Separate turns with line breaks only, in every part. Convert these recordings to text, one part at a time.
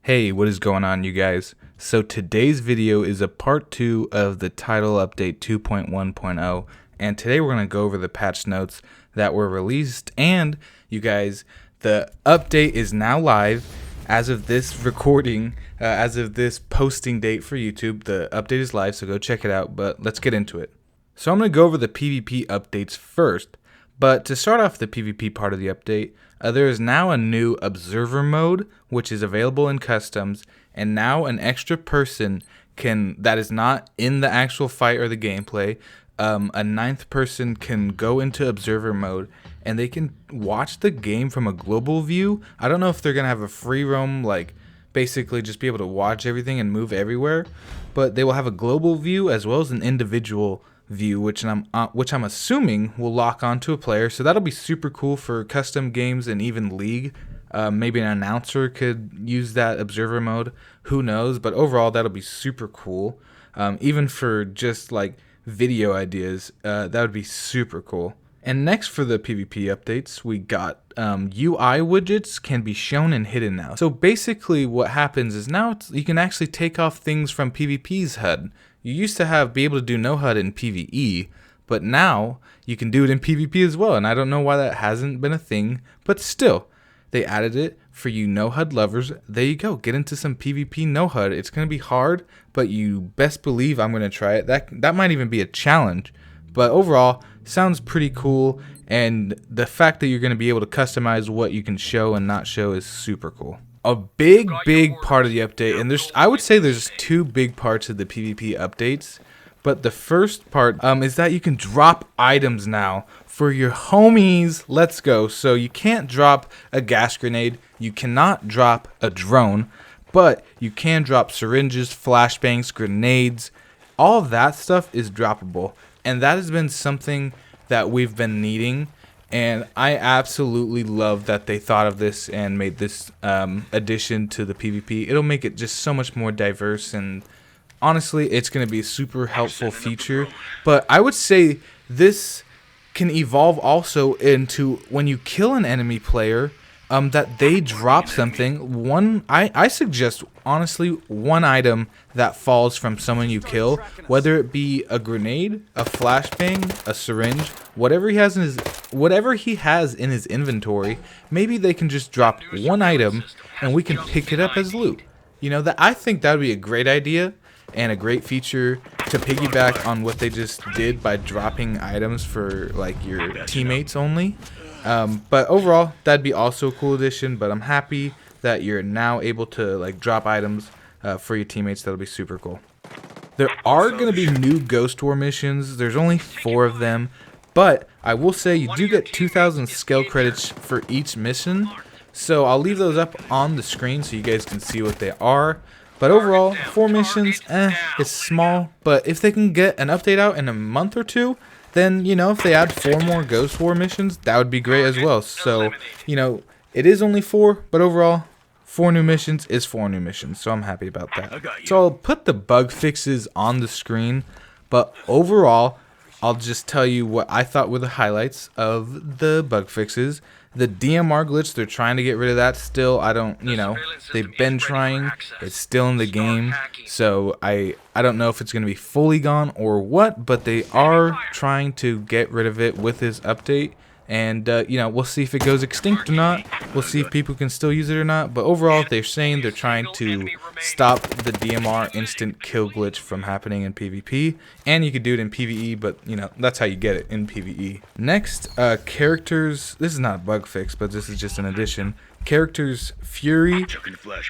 Hey, what is going on, you guys? So today's video is a part 2 of the title update 2.1.0, and today we're going to go over the patch notes that were released. And you guys, the update is now live as of this recording, as of this posting date for YouTube. The update is live, so go check it out, but let's get into it. So I'm going to go over the PvP updates first, but to start off the PvP part of the update, there is now a new observer mode, which is available in customs, and now an extra person that is not in the actual fight or the gameplay, a ninth person can go into observer mode, and they can watch the game from a global view. I don't know if they're going to have a free roam, like basically just be able to watch everything and move everywhere, but they will have a global view as well as an individual view, which I'm assuming will lock onto a player. So that'll be super cool for custom games and even League. Maybe an announcer could use that observer mode, who knows, but overall that'll be super cool. Even for just like video ideas, that would be super cool. And next for the PvP updates, we got UI widgets can be shown and hidden now. So basically what happens is now you can actually take off things from PvP's HUD. You used to be able to do no HUD in PvE, but now you can do it in PvP as well. And I don't know why that hasn't been a thing, but still, they added it for you no HUD lovers. There you go, get into some PvP no HUD. It's gonna be hard, but you best believe I'm gonna try it. That might even be a challenge. But overall, sounds pretty cool, and the fact that you're going to be able to customize what you can show and not show is super cool. A big part of the update, and I would say there's two big parts of the PvP updates, but the first part is that you can drop items now for your homies. Let's go. So you can't drop a gas grenade, you cannot drop a drone, but you can drop syringes, flashbangs, grenades. All of that stuff is droppable. And that has been something that we've been needing, and I absolutely love that they thought of this and made this addition to the PvP. It'll make it just so much more diverse, and honestly, it's going to be a super helpful feature. But I would say this can evolve also into when you kill an enemy player, that they drop something. I suggest honestly one item that falls from someone you kill, whether it be a grenade, a flashbang, a syringe, whatever he has in his inventory. Maybe they can just drop one item and we can pick it up as loot. You know, that I think that would be a great idea and a great feature to piggyback on what they just did by dropping items for like your teammates only. But overall, that'd be also a cool addition. But I'm happy that you're now able to like drop items for your teammates. That'll be super cool. There are going to be new Ghost War missions. There's only 4 of them, but I will say you do get 2,000 skill credits for each mission. So I'll leave those up on the screen so you guys can see what they are. But overall, 4 missions, it's small. But if they can get an update out in a month or two, then, you know, if they add 4 more Ghost War missions, that would be great as well. So, you know, it is only 4, but overall, 4 new missions is 4 new missions. So I'm happy about that. So I'll put the bug fixes on the screen, but overall, I'll just tell you what I thought were the highlights of the bug fixes. The DMR glitch, they're trying to get rid of that still. They've been trying. It's still in the game. So I don't know if it's going to be fully gone or what, but they are trying to get rid of it with this update. And, we'll see if it goes extinct or not. We'll see if people can still use it or not. But overall, they're saying they're trying to stop the DMR instant kill glitch from happening in PvP. And you could do it in PvE, but, that's how you get it in PvE. Next, characters. This is not a bug fix, but this is just an addition. Characters Fury,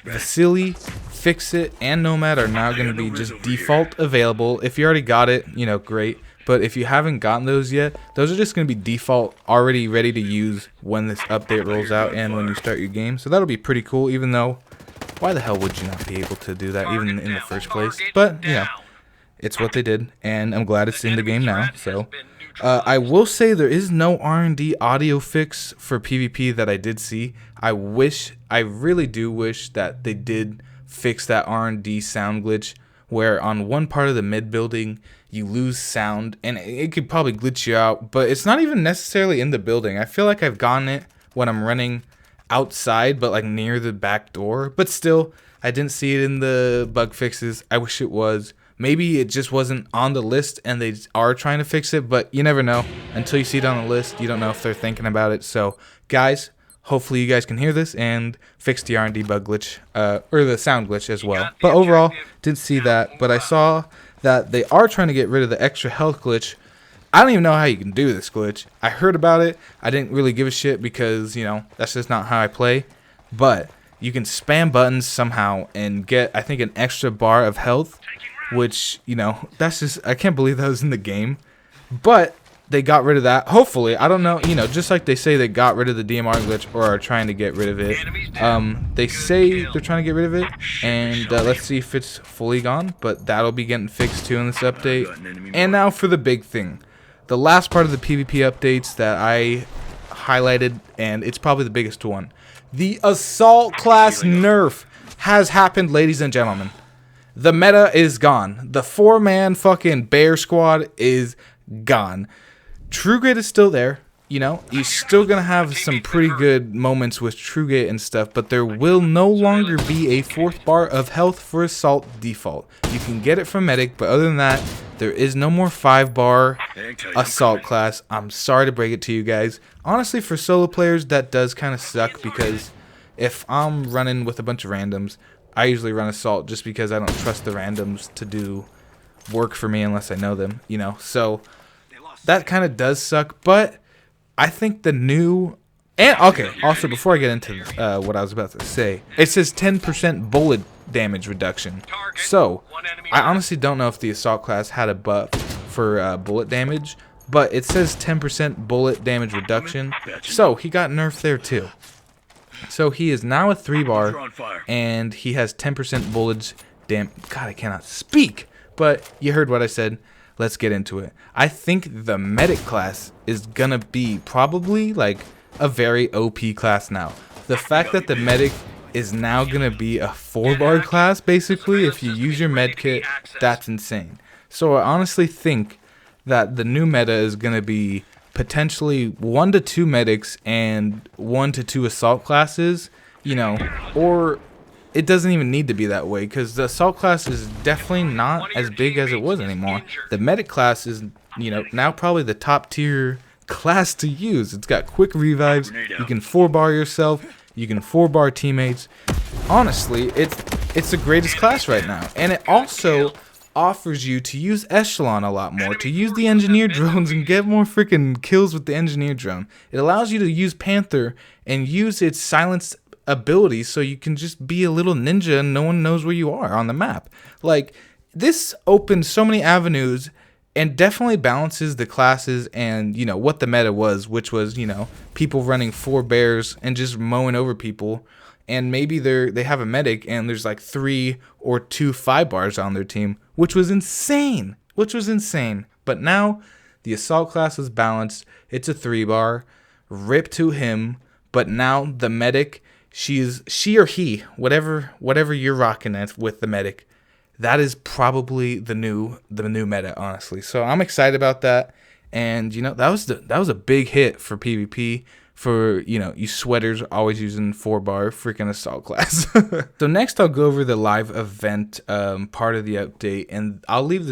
Vasily, Fixit, and Nomad are now going to be just default available. If you already got it, great. But if you haven't gotten those yet, those are just going to be default, already ready to use when this update rolls out and when you start your game. So that'll be pretty cool, even though, why the hell would you not be able to do that even in the first place? But, it's what they did, and I'm glad it's in the game now. So I will say there is no R&D audio fix for PvP that I did see. I really do wish that they did fix that R&D sound glitch, where on one part of the mid building you lose sound, and it could probably glitch you out, but it's not even necessarily in the building. I feel like I've gotten it when I'm running outside, but like near the back door. But still, I didn't see it in the bug fixes. I wish it was. Maybe it just wasn't on the list and they are trying to fix it, but you never know. Until you see it on the list, you don't know if they're thinking about it. So, guys, hopefully you guys can hear this and fix the R&D bug glitch, or the sound glitch as well. But overall, didn't see that, but I saw that they are trying to get rid of the extra health glitch. I don't even know how you can do this glitch. I heard about it. I didn't really give a shit because, you know, that's just not how I play. But you can spam buttons somehow and get, I think, an extra bar of health, which, you know, that's just, I can't believe that was in the game. But they got rid of that. Hopefully, I don't know, you know, just like they say they got rid of the DMR glitch or are trying to get rid of it. They say they're trying to get rid of it, and let's see if it's fully gone, but that'll be getting fixed too in this update. And now for the big thing. The last part of the PvP updates that I highlighted, and it's probably the biggest one. The Assault class nerf has happened, ladies and gentlemen. The meta is gone. The 4-man fucking bear squad is gone. True Grit is still there. You know, you're still going to have some pretty good moments with True Grit and stuff, but there will no longer be a 4th bar of health for Assault default. You can get it from Medic, but other than that, there is no more 5-bar Assault class. I'm sorry to break it to you guys. Honestly, for solo players, that does kind of suck, because if I'm running with a bunch of randoms, I usually run Assault just because I don't trust the randoms to do work for me unless I know them, you know. So that kind of does suck, but I think the new... And, okay, also, before I get into what I was about to say, it says 10% bullet damage reduction. So, I honestly don't know if the Assault class had a buff for bullet damage, but it says 10% bullet damage reduction, so he got nerfed there too. So, he is now a 3-bar, and he has 10% bullet damage. God, I cannot speak! But, you heard what I said. Let's get into it. I think the Medic class is gonna be probably, like, a very OP class now. The fact that the Medic is now gonna be a 4-bar class, basically, if you use your med kit, that's insane. So I honestly think that the new meta is gonna be potentially 1 to 2 medics and 1 to 2 assault classes, you know, or it doesn't even need to be that way, because the assault class is definitely not as big as it was anymore. The medic class is, you know, now probably the top tier class to use. It's got quick revives. You can 4-bar yourself. You can 4-bar teammates. Honestly, it's the greatest class right now. And it also offers you to use Echelon a lot more, to use the engineer drones and get more freaking kills with the engineer drone. It allows you to use Panther and use its silenced ability so you can just be a little ninja and no one knows where you are on the map. Like, this opens so many avenues and definitely balances the classes and, you know, what the meta was, which was, you know, people running 4 bears and just mowing over people, and maybe they have a medic and there's like 3 or 2 5-bars on their team, which was insane. But now the assault class is balanced. It's a 3-bar. Rip to him. But now the medic, she or he, whatever you're rocking at with the medic, that is probably the new meta, honestly. So I'm excited about that. And, you know, that was a big hit for PvP, for, you know, you sweaters always using 4-bar freaking assault class. So next I'll go over the live event part of the update, and I'll leave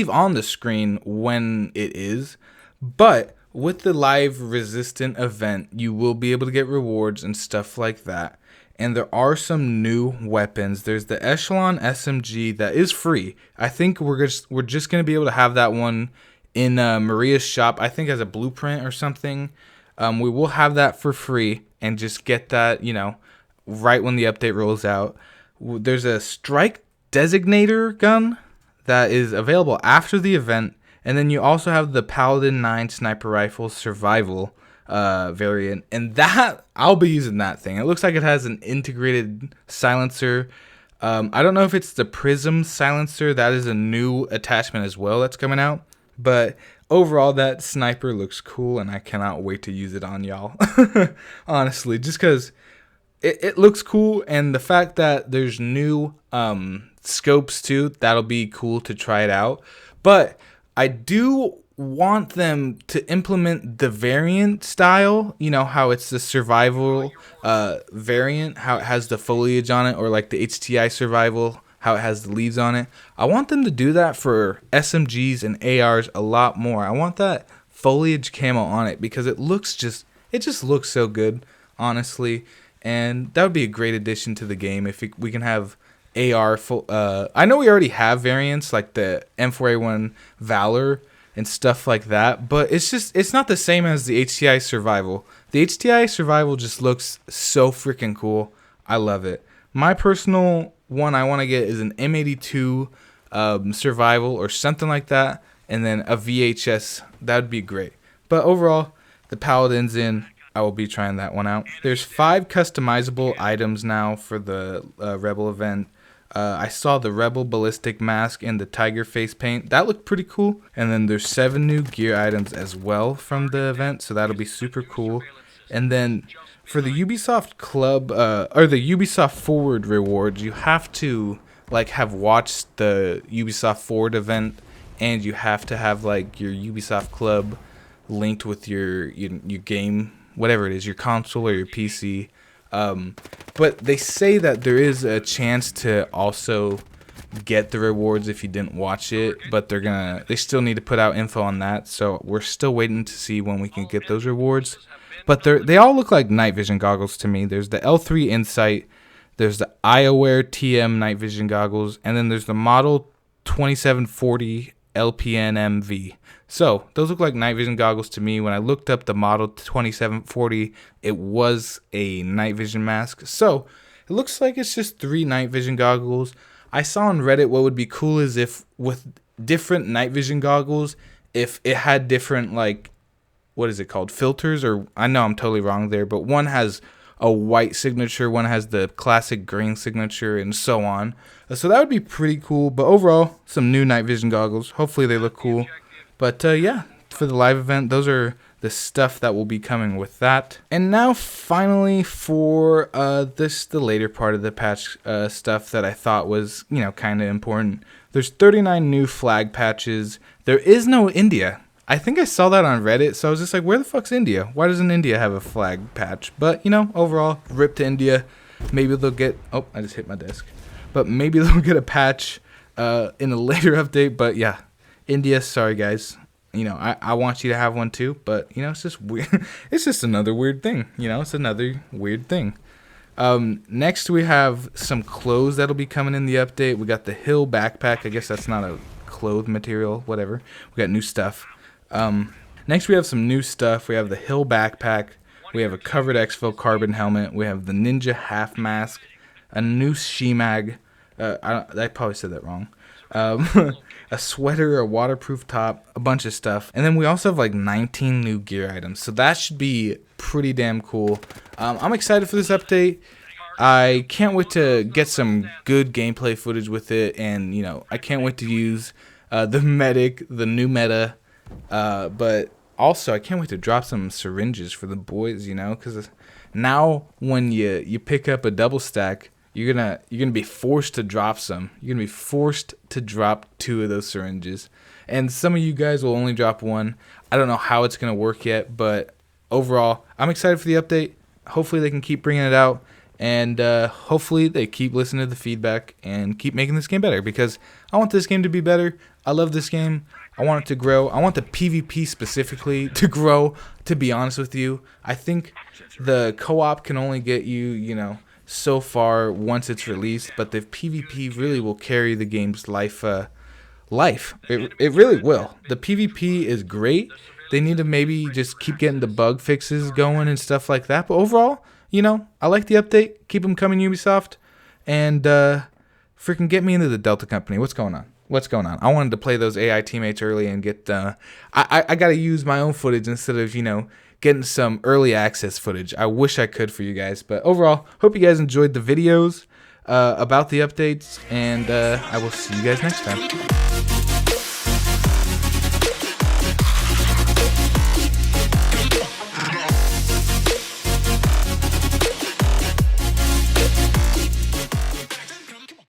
on the screen when it is. But with the live resistant event, you will be able to get rewards and stuff like that. And there are some new weapons. There's the Echelon SMG that is free. I think we're just going to be able to have that one in Maria's shop, I think as a blueprint or something. We will have that for free and just get that, you know, right when the update rolls out. There's a Strike Designator gun that is available after the event. And then you also have the Paladin 9 Sniper Rifle Survival variant, and that I'll be using that thing. It looks like it has an integrated silencer. I don't know if it's the Prism silencer. That is a new attachment as well that's coming out. But overall, that sniper looks cool, and I cannot wait to use it on y'all. Honestly, just because it looks cool, and the fact that there's new scopes too, that'll be cool to try it out. But I do want them to implement the variant style, you know, how it's the survival variant, how it has the foliage on it, or like the HTI survival, how it has the leaves on it. I want them to do that for SMGs and ARs a lot more. I want that foliage camo on it because it just looks so good, honestly. And that would be a great addition to the game if we can have AR full. I know we already have variants like the M4A1 Valor and stuff like that, but it's not the same as the HTI survival. The HTI survival just looks so freaking cool. I love it. My personal one I want to get is an M82 survival or something like that, and then a VHS. That would be great. But overall, the Paladin's in. I will be trying that one out. There's 5 customizable items now for the Rebel event. I saw the Rebel ballistic mask and the tiger face paint. That looked pretty cool. And then there's 7 new gear items as well from the event, so that'll be super cool. And then for the Ubisoft Club or the Ubisoft Forward rewards, you have to like have watched the Ubisoft Forward event, and you have to have like your Ubisoft Club linked with your game, whatever it is, your console or your PC. But they say that there is a chance to also get the rewards if you didn't watch it, but they still need to put out info on that, so we're still waiting to see when we can get those rewards. But they all look like night vision goggles to me. There's the L3 Insight, there's the iAware TM night vision goggles, and then there's the Model 2740 LPNMV. So those look like night vision goggles to me. When I looked up the Model 2740, it was a night vision mask. So it looks like it's just 3 night vision goggles. I saw on Reddit what would be cool is if with different night vision goggles, if it had different, like, what is it called, filters, or I know I'm totally wrong there, but one has a white signature, one has the classic green signature, and so on. So that would be pretty cool. But overall, some new night vision goggles. Hopefully they look cool. But yeah, for the live event, those are the stuff that will be coming with that. And now finally for the later part of the patch stuff that I thought was, you know, kind of important. There's 39 new flag patches. There is no India. I think I saw that on Reddit, so I was just like, where the fuck's India? Why doesn't India have a flag patch? But, you know, overall, rip to India. Maybe they'll get... Oh, I just hit my desk. But maybe they'll get a patch in a later update. But, yeah, India, sorry, guys. You know, I want you to have one too. But, you know, it's just weird. It's just another weird thing. You know, it's another weird thing. Next, we have some clothes that'll be coming in the update. We got the Hill backpack. I guess that's not a cloth material, whatever. We got new stuff. Next we have some new stuff. We have the Hill backpack, we have a covered exfil carbon helmet, we have the Ninja half mask, a new Shemag, I probably said that wrong, a sweater, a waterproof top, a bunch of stuff, and then we also have like 19 new gear items, so that should be pretty damn cool. I'm excited for this update. I can't wait to get some good gameplay footage with it, and you know, I can't wait to use the medic, the new meta. But also I can't wait to drop some syringes for the boys, you know, because now when you pick up a double stack, you're gonna be forced to drop some. You're gonna be forced to drop 2 of those syringes, and some of you guys will only drop 1. I don't know how it's gonna work yet, but overall, I'm excited for the update. Hopefully they can keep bringing it out, and hopefully they keep listening to the feedback and keep making this game better, because I want this game to be better. I love this game. I want it to grow. I want the PvP specifically to grow, to be honest with you. I think the co-op can only get you, you know, so far once it's released, but the PvP really will carry the game's life. It really will. The PvP is great. They need to maybe just keep getting the bug fixes going and stuff like that. But overall, you know, I like the update. Keep them coming, Ubisoft. And freaking get me into the Delta Company. What's going on? What's going on? I wanted to play those AI teammates early and get I got to use my own footage instead of, you know, getting some early access footage. I wish I could for you guys. But overall, hope you guys enjoyed the videos about the updates, and I will see you guys next time.